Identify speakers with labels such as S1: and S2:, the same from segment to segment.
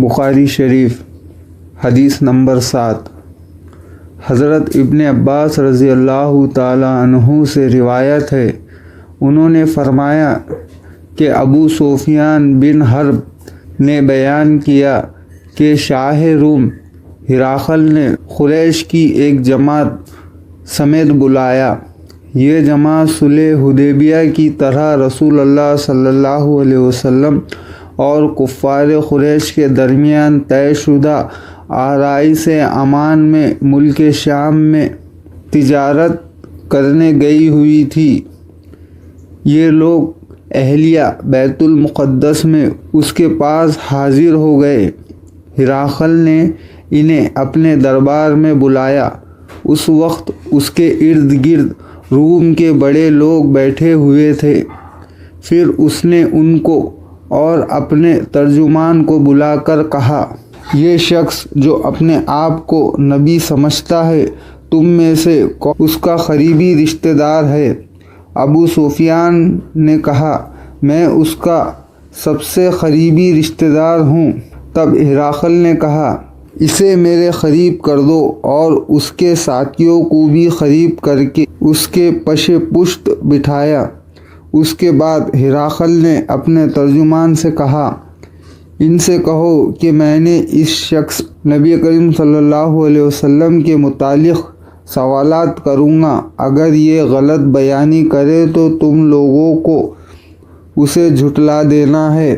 S1: بخاری شریف حدیث نمبر 7۔ حضرت ابن عباس رضی اللہ تعالی عنہ سے روایت ہے، انہوں نے فرمایا کہ ابو سفیان بن حرب نے بیان کیا کہ شاہ روم ہرقل نے قریش کی ایک جماعت سمیت بلایا۔ یہ جماعت صلح حدیبیہ کی طرح رسول اللہ صلی اللہ علیہ وسلم اور کفار قریش کے درمیان طے شدہ آرائش امان میں ملک شام میں تجارت کرنے گئی ہوئی تھی۔ یہ لوگ اہلیہ بیت المقدس میں اس کے پاس حاضر ہو گئے۔ ہرقل نے انہیں اپنے دربار میں بلایا۔ اس وقت اس کے ارد گرد روم کے بڑے لوگ بیٹھے ہوئے تھے۔ پھر اس نے ان کو اور اپنے ترجمان کو بلا کر کہا، یہ شخص جو اپنے آپ کو نبی سمجھتا ہے، تم میں سے اس کا قریبی رشتہ دار ہے؟ ابو سفیان نے کہا، میں اس کا سب سے قریبی رشتہ دار ہوں۔ تب ہرقل نے کہا، اسے میرے قریب کر دو، اور اس کے ساتھیوں کو بھی قریب کر کے اس کے پیش پشت بٹھایا۔ اس کے بعد ہرقل نے اپنے ترجمان سے کہا، ان سے کہو کہ میں نے اس شخص نبی کریم صلی اللہ علیہ وسلم کے متعلق سوالات کروں گا۔ اگر یہ غلط بیانی کرے تو تم لوگوں کو اسے جھٹلا دینا ہے۔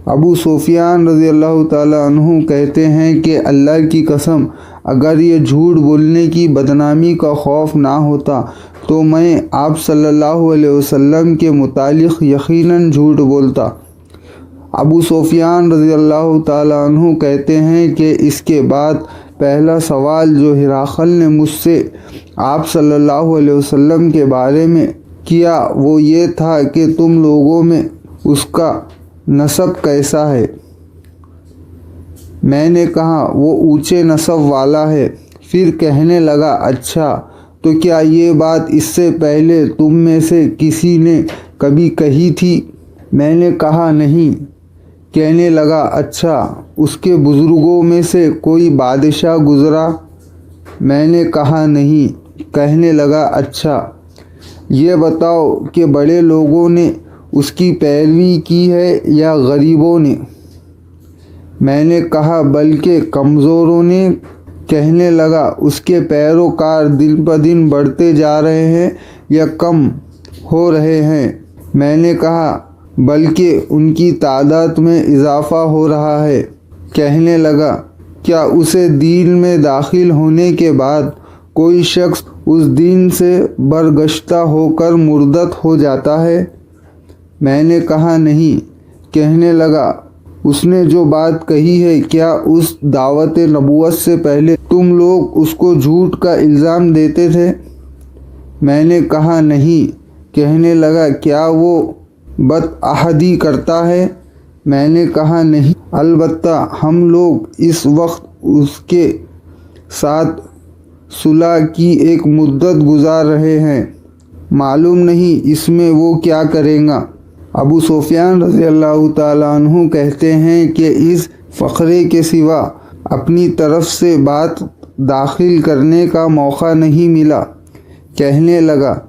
S1: ابو سفیان رضی اللہ تعالی عنہ کہتے ہیں کہ اللہ کی قسم، اگر یہ جھوٹ بولنے کی بدنامی کا خوف نہ ہوتا تو میں آپ صلی اللہ علیہ وسلم کے متعلق یقیناً جھوٹ بولتا۔ ابو سفیان رضی اللہ تعالی عنہ کہتے ہیں کہ اس کے بعد پہلا سوال جو ہرقل نے مجھ سے آپ صلی اللہ علیہ وسلم کے بارے میں کیا وہ یہ تھا کہ تم لوگوں میں اس کا نسب کیسا ہے؟ میں نے کہا، وہ اونچے نسب والا ہے۔ پھر کہنے لگا، اچھا، تو کیا یہ بات اس سے پہلے تم میں سے کسی نے کبھی کہی تھی؟ میں نے کہا، نہیں۔ کہنے لگا، اچھا، اس کے بزرگوں میں سے کوئی بادشاہ گزرا؟ میں نے کہا، نہیں۔ کہنے لگا، اچھا، یہ بتاؤ کہ بڑے لوگوں نے اس کی پیروی کی ہے یا غریبوں نے؟ میں نے کہا، بلکہ کمزوروں نے۔ کہنے لگا، اس کے پیروکار دن بدن بڑھتے جا رہے ہیں یا کم ہو رہے ہیں؟ میں نے کہا، بلکہ ان کی تعداد میں اضافہ ہو رہا ہے۔ کہنے لگا، کیا اسے دین میں داخل ہونے کے بعد کوئی شخص اس دین سے برگشتہ ہو کر مرتد ہو جاتا ہے؟ میں نے کہا، نہیں۔ کہنے لگا، اس نے جو بات کہی ہے، کیا اس دعوت نبوت سے پہلے تم لوگ اس کو جھوٹ کا الزام دیتے تھے؟ میں نے کہا، نہیں۔ کہنے لگا، کیا وہ بدعہدی کرتا ہے؟ میں نے کہا، نہیں، البتہ ہم لوگ اس وقت اس کے ساتھ صلح کی ایک مدت گزار رہے ہیں، معلوم نہیں اس میں وہ کیا کرے گا۔ ابو سفیان رضی اللہ تعالیٰ عنہ کہتے ہیں کہ اس فقرے کے سوا اپنی طرف سے بات داخل کرنے کا موقع نہیں ملا۔ کہنے لگا،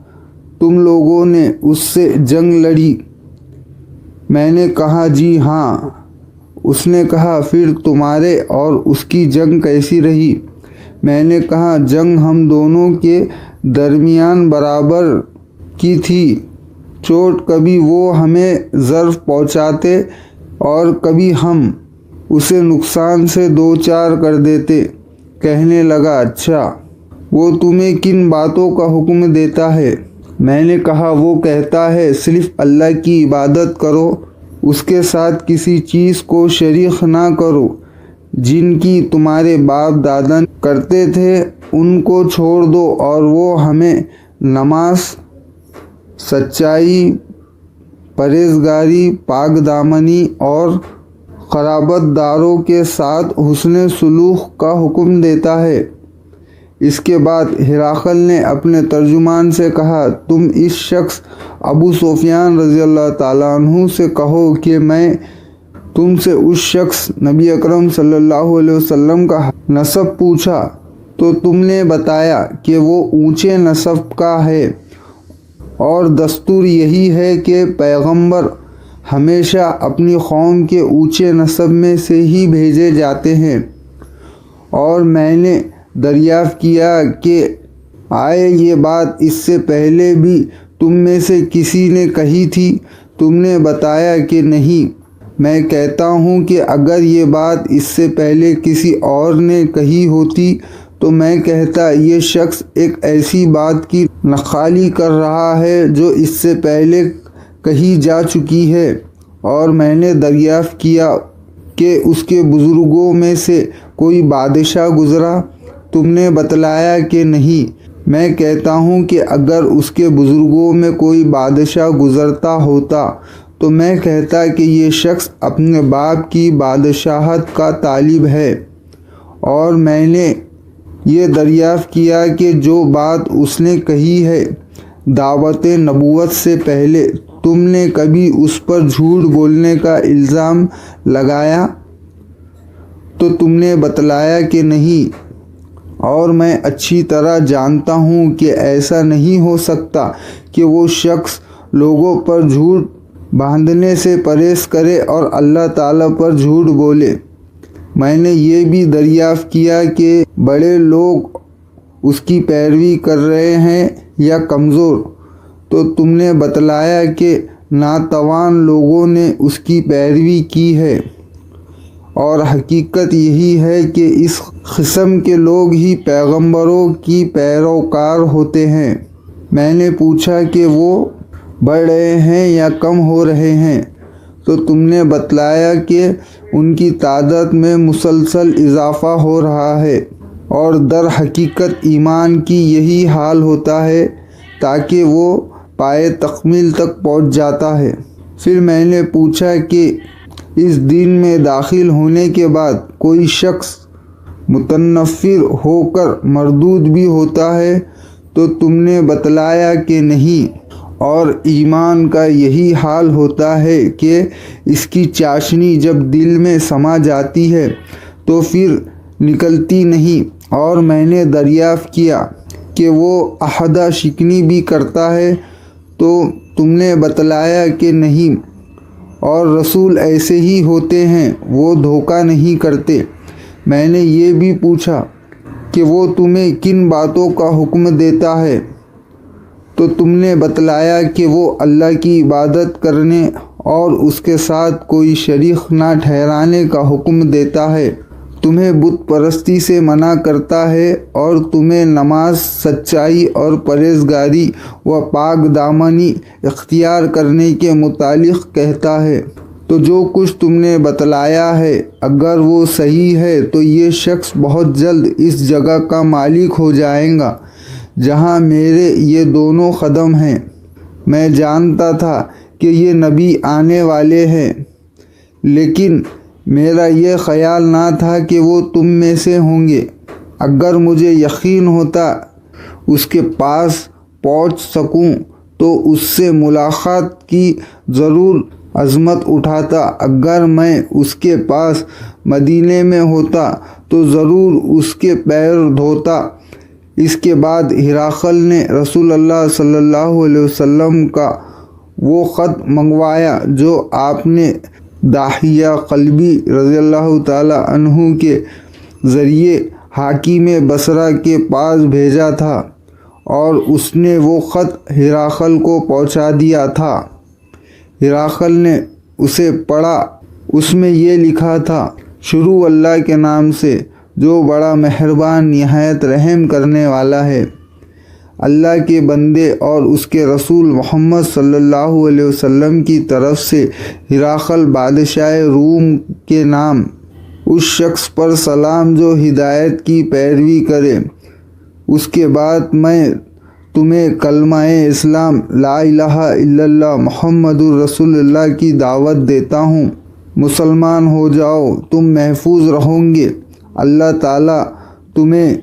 S1: تم لوگوں نے اس سے جنگ لڑی؟ میں نے کہا، جی ہاں۔ اس نے کہا، پھر تمہارے اور اس کی جنگ کیسی رہی؟ میں نے کہا، جنگ ہم دونوں کے درمیان برابر کی تھی۔ چوٹ کبھی وہ ہمیں ضرر پہنچاتے اور کبھی ہم اسے نقصان سے دوچار کر دیتے۔ کہنے لگا، اچھا، وہ تمہیں کن باتوں کا حکم دیتا ہے؟ میں نے کہا، وہ کہتا ہے صرف اللہ کی عبادت کرو، اس کے ساتھ کسی چیز کو شریک نہ کرو، جن کی تمہارے باپ دادا کرتے تھے ان کو چھوڑ دو، اور وہ ہمیں نماز، سچائی، پرہیزگاری، پاک دامنی اور قرابت داروں کے ساتھ حسن سلوک کا حکم دیتا ہے۔ اس کے بعد ہرقل نے اپنے ترجمان سے کہا، تم اس شخص ابو سفیان رضی اللہ تعالیٰ عنہ سے کہو کہ میں تم سے اس شخص نبی اکرم صلی اللہ علیہ وسلم کا نسب پوچھا تو تم نے بتایا کہ وہ اونچے نسب کا ہے، اور دستور یہی ہے کہ پیغمبر ہمیشہ اپنی قوم کے اونچے نسب میں سے ہی بھیجے جاتے ہیں۔ اور میں نے دریافت کیا کہ آئے یہ بات اس سے پہلے بھی تم میں سے کسی نے کہی تھی؟ تم نے بتایا کہ نہیں۔ میں کہتا ہوں کہ اگر یہ بات اس سے پہلے کسی اور نے کہی ہوتی تو میں کہتا یہ شخص ایک ایسی بات کی نقالی کر رہا ہے جو اس سے پہلے کہی جا چکی ہے۔ اور میں نے دریافت کیا کہ اس کے بزرگوں میں سے کوئی بادشاہ گزرا؟ تم نے بتلایا کہ نہیں۔ میں کہتا ہوں کہ اگر اس کے بزرگوں میں کوئی بادشاہ گزرتا ہوتا تو میں کہتا کہ یہ شخص اپنے باپ کی بادشاہت کا طالب ہے۔ اور میں نے یہ دریافت کیا کہ جو بات اس نے کہی ہے دعوت نبوت سے پہلے تم نے کبھی اس پر جھوٹ بولنے کا الزام لگایا؟ تو تم نے بتلایا کہ نہیں۔ اور میں اچھی طرح جانتا ہوں کہ ایسا نہیں ہو سکتا کہ وہ شخص لوگوں پر جھوٹ باندھنے سے پرہیز کرے اور اللہ تعالیٰ پر جھوٹ بولے۔ میں نے یہ بھی دریافت کیا کہ بڑے لوگ اس کی پیروی کر رہے ہیں یا کمزور؟ تو تم نے بتلایا کہ ناتوان لوگوں نے اس کی پیروی کی ہے، اور حقیقت یہی ہے کہ اس قسم کے لوگ ہی پیغمبروں کی پیروکار ہوتے ہیں۔ میں نے پوچھا کہ وہ بڑھ رہے ہیں یا کم ہو رہے ہیں؟ تو تم نے بتلایا کہ ان کی تعداد میں مسلسل اضافہ ہو رہا ہے، اور در حقیقت ایمان کی یہی حال ہوتا ہے تاکہ وہ پائے تکمیل تک پہنچ جاتا ہے۔ پھر میں نے پوچھا کہ اس دین میں داخل ہونے کے بعد کوئی شخص متنفر ہو کر مردود بھی ہوتا ہے؟ تو تم نے بتلایا کہ نہیں۔ اور ایمان کا یہی حال ہوتا ہے کہ اس کی چاشنی جب دل میں سما جاتی ہے تو پھر نکلتی نہیں۔ اور میں نے دریافت کیا کہ وہ عہدہ شکنی بھی کرتا ہے؟ تو تم نے بتلایا کہ نہیں۔ اور رسول ایسے ہی ہوتے ہیں، وہ دھوکہ نہیں کرتے۔ میں نے یہ بھی پوچھا کہ وہ تمہیں کن باتوں کا حکم دیتا ہے؟ تو تم نے بتلایا کہ وہ اللہ کی عبادت کرنے اور اس کے ساتھ کوئی شریک نہ ٹھہرانے کا حکم دیتا ہے، تمہیں بت پرستی سے منع کرتا ہے، اور تمہیں نماز، سچائی اور پرہیزگاری و پاک دامنی اختیار کرنے کے متعلق کہتا ہے۔ تو جو کچھ تم نے بتلایا ہے اگر وہ صحیح ہے تو یہ شخص بہت جلد اس جگہ کا مالک ہو جائے گا جہاں میرے یہ دونوں قدم ہیں۔ میں جانتا تھا کہ یہ نبی آنے والے ہیں، لیکن میرا یہ خیال نہ تھا کہ وہ تم میں سے ہوں گے۔ اگر مجھے یقین ہوتا اس کے پاس پہنچ سکوں تو اس سے ملاقات کی ضرور عزمت اٹھاتا۔ اگر میں اس کے پاس مدینے میں ہوتا تو ضرور اس کے پیر دھوتا۔ اس کے بعد ہرقل نے رسول اللہ صلی اللہ علیہ وسلم کا وہ خط منگوایا جو آپ نے داحیہ قلبی رضی اللہ تعالی عنہ کے ذریعے حاکم بصرہ کے پاس بھیجا تھا، اور اس نے وہ خط ہرقل کو پہنچا دیا تھا۔ ہرقل نے اسے پڑھا۔ اس میں یہ لکھا تھا: شروع اللہ کے نام سے جو بڑا مہربان نہایت رحم کرنے والا ہے۔ اللہ کے بندے اور اس کے رسول محمد صلی اللہ علیہ وسلم کی طرف سے ہرقل بادشاہ روم کے نام، اس شخص پر سلام جو ہدایت کی پیروی کرے۔ اس کے بعد میں تمہیں کلمہ اسلام لا الہ الا اللہ محمد الرسول اللہ کی دعوت دیتا ہوں۔ مسلمان ہو جاؤ، تم محفوظ رہو گے، اللہ تعالیٰ تمہیں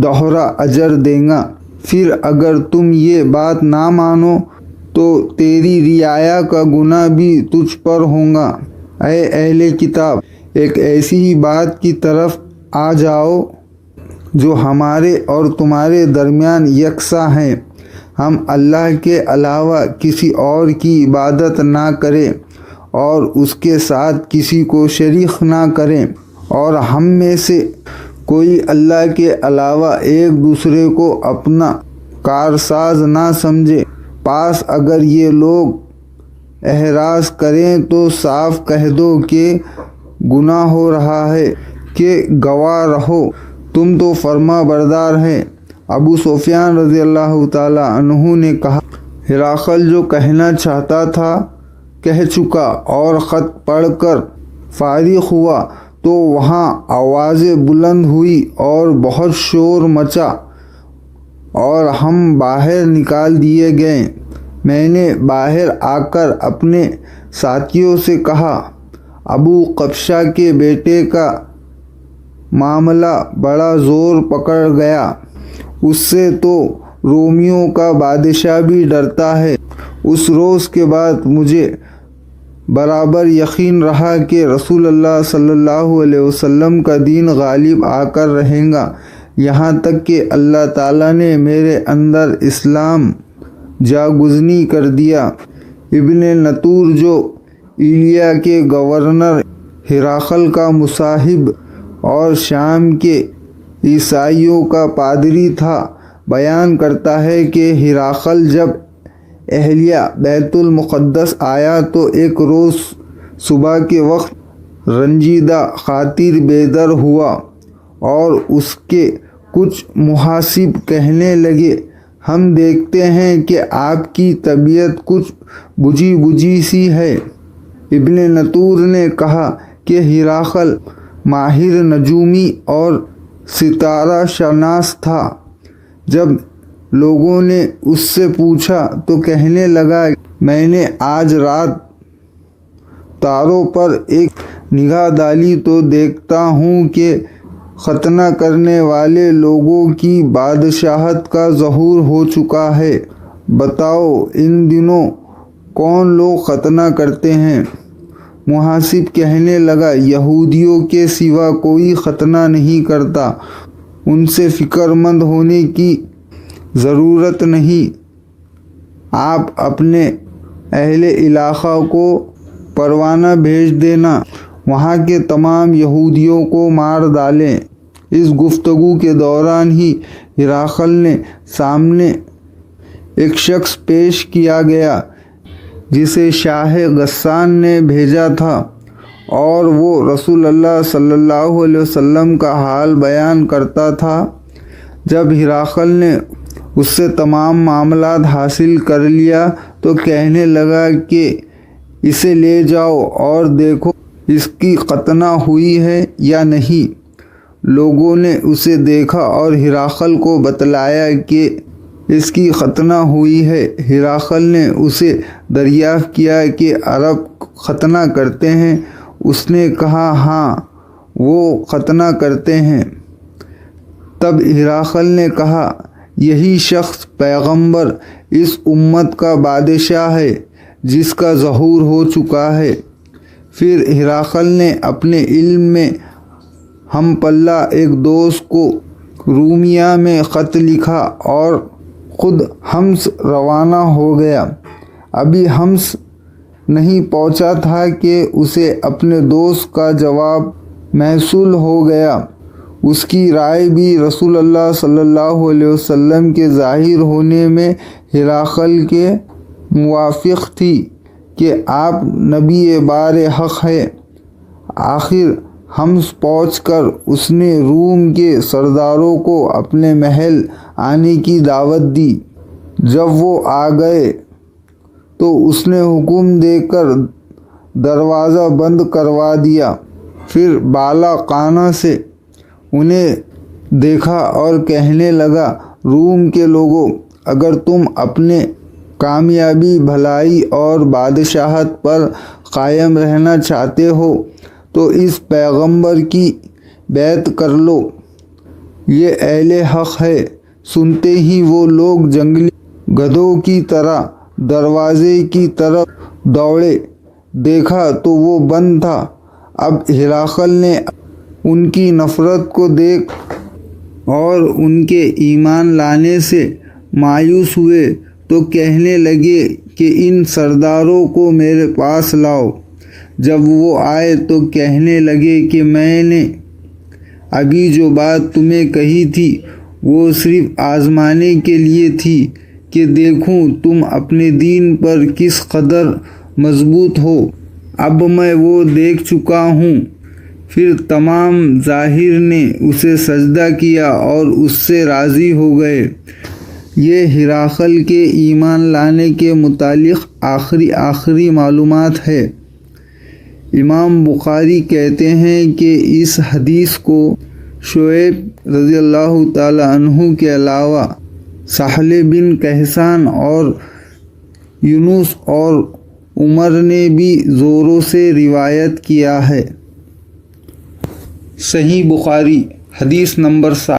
S1: دوہرا اجر دے گا۔ پھر اگر تم یہ بات نہ مانو تو تیری رعایا کا گناہ بھی تجھ پر ہوگا۔ اے اہل کتاب، ایک ایسی ہی بات کی طرف آ جاؤ جو ہمارے اور تمہارے درمیان یکساں ہے۔ ہم اللہ کے علاوہ کسی اور کی عبادت نہ کریں اور اس کے ساتھ کسی کو شریک نہ کریں، اور ہم میں سے کوئی اللہ کے علاوہ ایک دوسرے کو اپنا کارساز نہ سمجھے۔ پاس اگر یہ لوگ اعراض کریں تو صاف کہہ دو کہ گناہ ہو رہا ہے کہ گواہ رہو، تم تو فرما بردار ہیں۔ ابو سفیان رضی اللہ تعالیٰ عنہ نے کہا، ہرقل جو کہنا چاہتا تھا کہہ چکا، اور خط پڑھ کر فارغ ہوا تو وہاں آوازیں بلند ہوئی اور بہت شور مچا اور ہم باہر نکال دیے گئے۔ میں نے باہر آ کر اپنے ساتھیوں سے کہا، ابو قبشہ کے بیٹے کا معاملہ بڑا زور پکڑ گیا، اس سے تو رومیوں کا بادشاہ بھی ڈرتا ہے۔ اس روز کے بعد مجھے برابر یقین رہا کہ رسول اللہ صلی اللہ علیہ وسلم کا دین غالب آ کر رہے گا، یہاں تک کہ اللہ تعالیٰ نے میرے اندر اسلام جاگزین کر دیا۔ ابن نطور جو ایلیا کے گورنر ہرقل کا مصاحب اور شام کے عیسائیوں کا پادری تھا، بیان کرتا ہے کہ ہرقل جب اہلیہ بیت المقدس آیا تو ایک روز صبح کے وقت رنجیدہ خاطر بیدار ہوا اور اس کے کچھ محاسب کہنے لگے، ہم دیکھتے ہیں کہ آپ کی طبیعت کچھ بجھی بجھی سی ہے۔ ابن نطور نے کہا کہ ہرقل ماہر نجومی اور ستارہ شناس تھا۔ جب لوگوں نے اس سے پوچھا تو کہنے لگا، میں نے آج رات تاروں پر ایک نگاہ ڈالی تو دیکھتا ہوں کہ ختنہ کرنے والے لوگوں کی بادشاہت کا ظہور ہو چکا ہے۔ بتاؤ ان دنوں کون لوگ ختنہ کرتے ہیں؟ محاسب کہنے لگا، یہودیوں کے سوا کوئی ختنہ نہیں کرتا، ان سے فکر مند ہونے کی ضرورت نہیں۔ آپ اپنے اہل علاقہ کو پروانہ بھیج دینا، وہاں کے تمام یہودیوں کو مار ڈالیں۔ اس گفتگو کے دوران ہی ہرقل نے سامنے ایک شخص پیش کیا گیا جسے شاہ غسان نے بھیجا تھا، اور وہ رسول اللہ صلی اللہ علیہ وسلم کا حال بیان کرتا تھا۔ جب ہرقل نے اس سے تمام معاملات حاصل کر لیا تو کہنے لگا کہ اسے لے جاؤ اور دیکھو اس کی ختنہ ہوئی ہے یا نہیں۔ لوگوں نے اسے دیکھا اور ہرقل کو بتلایا کہ اس کی ختنہ ہوئی ہے۔ ہرقل نے اسے دریافت کیا کہ عرب ختنہ کرتے ہیں؟ اس نے کہا، ہاں وہ ختنہ کرتے ہیں۔ تب ہرقل نے کہا، یہی شخص پیغمبر اس امت کا بادشاہ ہے جس کا ظہور ہو چکا ہے۔ پھر ہرقل نے اپنے علم میں ہم پلہ ایک دوست کو رومیہ میں خط لکھا اور خود حمص روانہ ہو گیا۔ ابھی حمص نہیں پہنچا تھا کہ اسے اپنے دوست کا جواب موصول ہو گیا۔ اس کی رائے بھی رسول اللہ صلی اللہ علیہ وسلم کے ظاہر ہونے میں ہرقل کے موافق تھی کہ آپ نبی بار حق ہے۔ آخر حمص پہنچ کر اس نے روم کے سرداروں کو اپنے محل آنے کی دعوت دی۔ جب وہ آ گئے تو اس نے حکم دے کر دروازہ بند کروا دیا، پھر بالا خانہ سے انہیں دیکھا اور کہنے لگا، روم کے لوگوں، اگر تم اپنے کامیابی، بھلائی اور بادشاہت پر قائم رہنا چاہتے ہو تو اس پیغمبر کی بیعت کر لو، یہ اہل حق ہے۔ سنتے ہی وہ لوگ جنگلی گدھوں کی طرح دروازے کی طرف دوڑے۔ دیکھا تو وہ بند تھا۔ اب ہراقل نے ان کی نفرت کو دیکھ اور ان کے ایمان لانے سے مایوس ہوئے تو کہنے لگے کہ ان سرداروں کو میرے پاس لاؤ۔ جب وہ آئے تو کہنے لگے کہ میں نے ابھی جو بات تمہیں کہی تھی وہ صرف آزمانے کے لیے تھی کہ دیکھوں تم اپنے دین پر کس قدر مضبوط ہو۔ اب میں وہ دیکھ چکا ہوں۔ پھر تمام ظاہر نے اسے سجدہ کیا اور اس سے راضی ہو گئے۔ یہ ہراقل کے ایمان لانے کے متعلق آخری معلومات ہے۔ امام بخاری کہتے ہیں کہ اس حدیث کو شعیب رضی اللہ تعالی عنہ کے علاوہ سہل بن کہسان اور یونس اور عمر نے بھی زوروں سے روایت کیا ہے۔ صحیح بخاری حدیث نمبر 7۔